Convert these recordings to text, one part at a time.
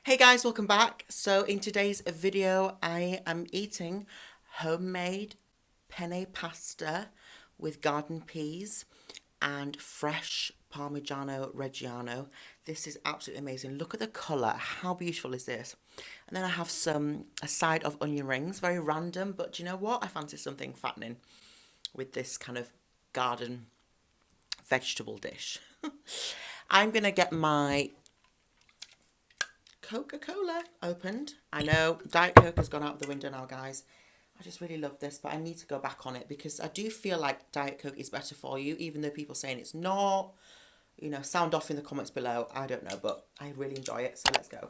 Hey guys, welcome back. So in today's video, I am eating homemade penne pasta with garden peas and fresh Parmigiano Reggiano. This is absolutely amazing. Look at the colour. How beautiful is this? And then I have a side of onion rings, very random, but do you know what? I fancy something fattening with this kind of garden vegetable dish. I'm going to get my Coca-Cola opened. I know Diet Coke has gone out the window now, guys. I just really love this, but I need to go back on it because I do feel like Diet Coke is better for you, even though people saying it's not. You know, sound off in the comments below. I don't know, but I really enjoy it, so let's go.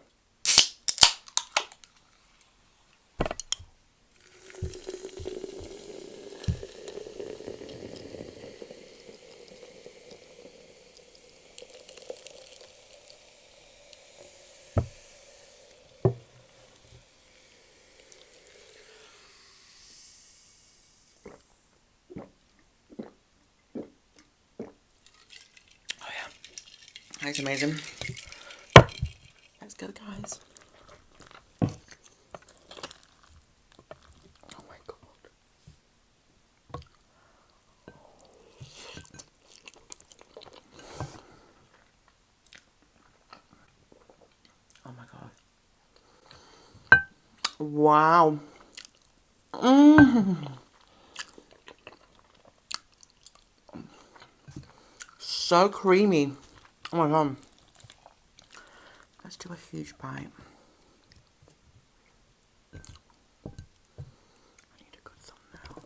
That's amazing. Let's go, guys. Oh my god. Oh my god. Wow. So creamy. Oh my god. Let's do a huge bite. I need a good thumbnail.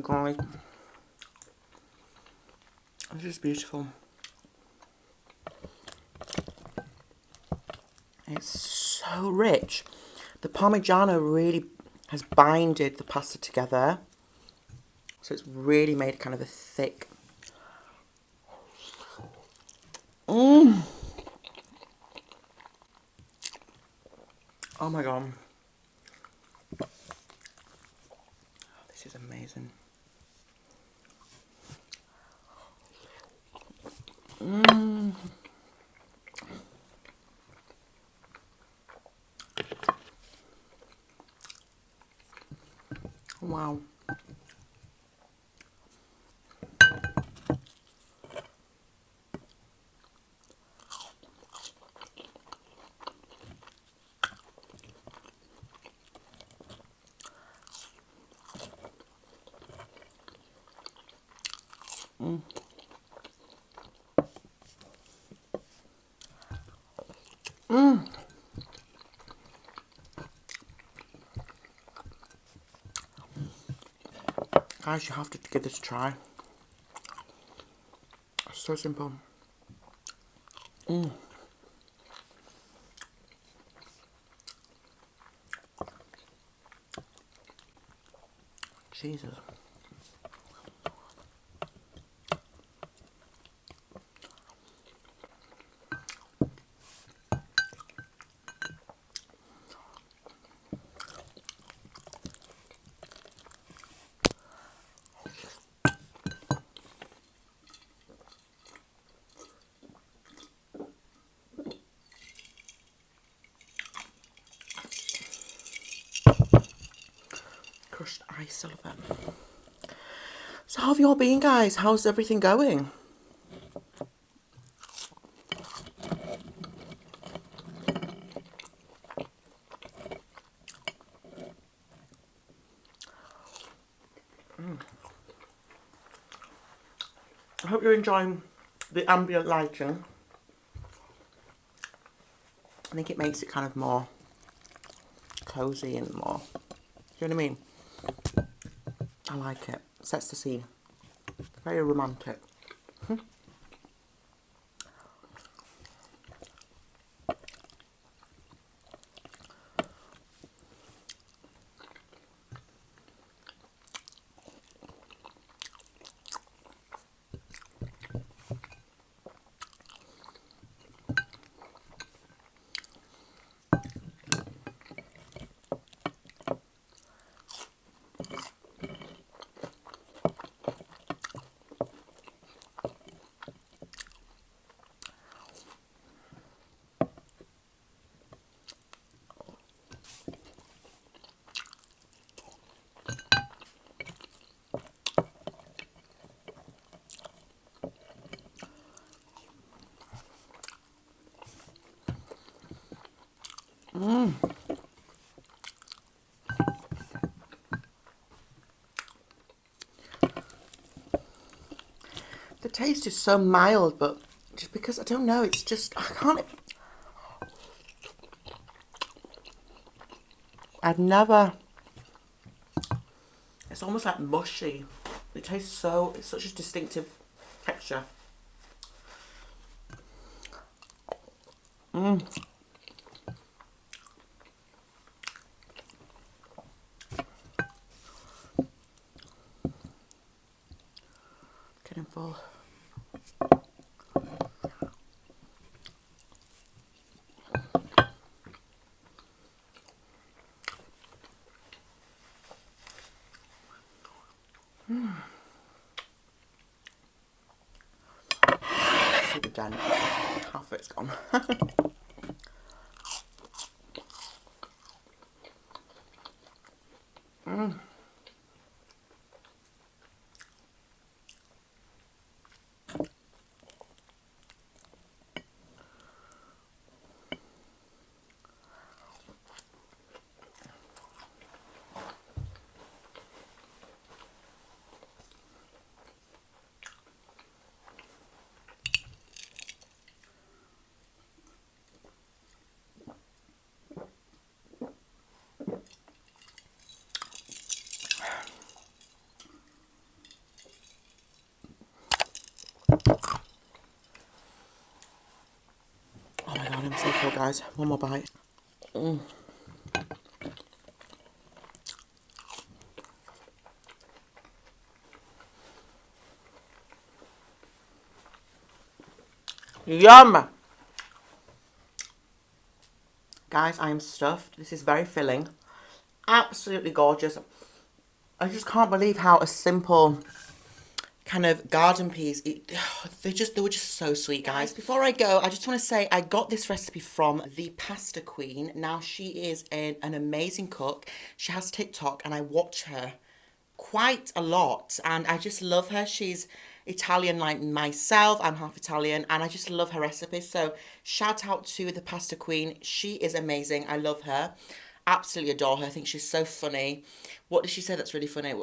Guys, this is beautiful. It's so rich. The Parmigiano really has binded the pasta together. So it's really made kind of a thick. Oh my god. Oh, this is amazing. Wow. Guys, you have to give this a try. It's so simple. Jesus. Crushed ice, I love it. So how have you all been, guys? How's everything going? I hope you're enjoying the ambient lighting. I think it makes it kind of more cozy and more, you know what I mean? I like it. Sets the scene. Very romantic. The taste is so mild, but just because, I don't know, it's just, I can't... I've never... It's almost like mushy. It tastes so... It's such a distinctive texture. Getting full. Super done. Half of it's gone. Oh my god, I'm so full, guys. One more bite. Yum! Guys, I am stuffed. This is very filling. Absolutely gorgeous. I just can't believe how a simple kind of garden peas, they were just so sweet, guys. Before I go, I just want to say I got this recipe from the Pasta Queen. Now, she is an amazing cook. She has TikTok and I watch her quite a lot and I just love her. She's Italian like myself. I'm half Italian and I just love her recipes. So shout out to the Pasta Queen. She is amazing. I love her. Absolutely adore her. I think she's so funny. What did she say that's really funny?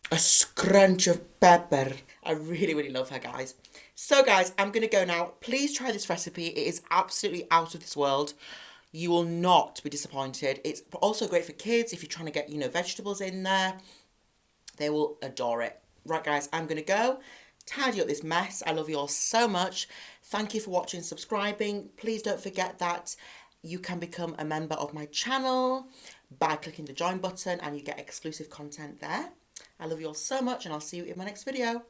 A scrunch of pepper. I really, really love her, guys. So, guys, I'm going to go now. Please try this recipe. It is absolutely out of this world. You will not be disappointed. It's also great for kids if you're trying to get, vegetables in there. They will adore it. Right, guys, I'm going to go tidy up this mess. I love you all so much. Thank you for watching, subscribing. Please don't forget that you can become a member of my channel by clicking the join button and you get exclusive content there. I love you all so much and I'll see you in my next video.